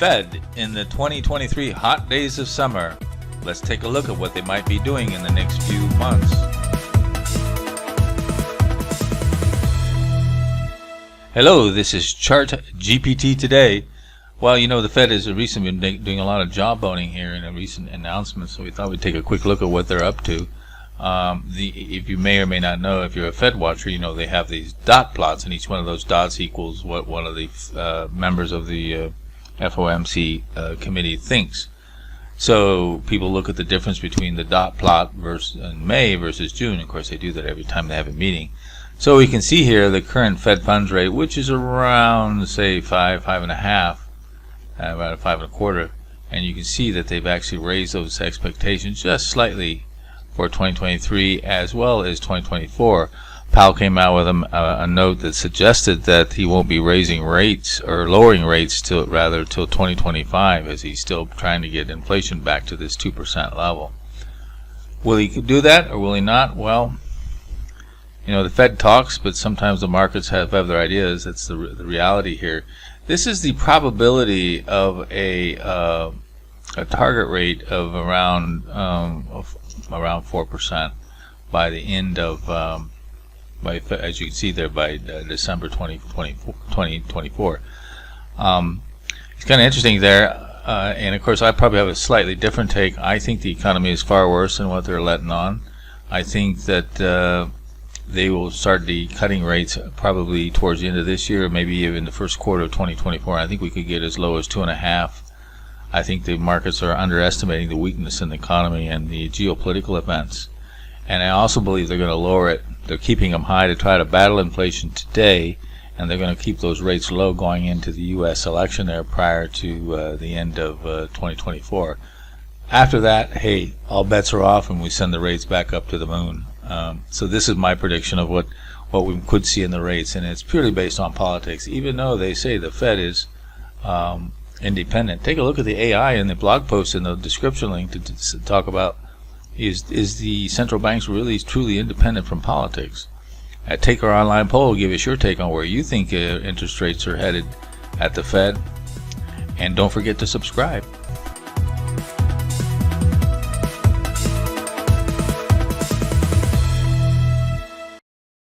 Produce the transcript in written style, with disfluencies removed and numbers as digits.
Fed in the 2023 hot days of summer. Let's take a look at what they might be doing in the next few months. Hello, this is Chart GPT today. Well, you know, the Fed has recently been doing a lot of jawboning here in a recent announcement, so we thought we'd take a quick look at what they're up to. If you may or may not know, if you're a Fed watcher, you know they have these dot plots, and each one of those dots equals what one of the members of the FOMC committee thinks. So people look at the difference between the dot plot in May versus June. Of course, they do that every time they have a meeting. So we can see here the current Fed funds rate, which is around, say, 5.5, about 5.25, and you can see that they've actually raised those expectations just slightly for 2023 as well as 2024. Powell came out with a note that suggested that he won't be raising rates or lowering rates till 2025, as he's still trying to get inflation back to this 2% level. Will he do that or will he not? Well, you know, the Fed talks, but sometimes the markets have other ideas. That's the reality here. This is the probability of a target rate of around 4% by the end of as you can see there, by December 2024. It's kind of interesting there, and of course I probably have a slightly different take. I think the economy is far worse than what they're letting on. I think that they will start the cutting rates probably towards the end of this year, maybe even the first quarter of 2024. I think we could get as low as 2.5. I think the markets are underestimating the weakness in the economy and the geopolitical events. And I also believe they're going to lower it. They're keeping them high to try to battle inflation today, and they're going to keep those rates low going into the U.S. election there prior to the end of 2024. After that, hey, all bets are off and we send the rates back up to the moon. So this is my prediction of what we could see in the rates, and it's purely based on politics, even though they say the Fed is independent. Take a look at the AI in the blog post in the description link to talk about is the central banks really truly independent from politics. Take our online poll, give us your take on where you think interest rates are headed at the Fed, and don't forget to subscribe.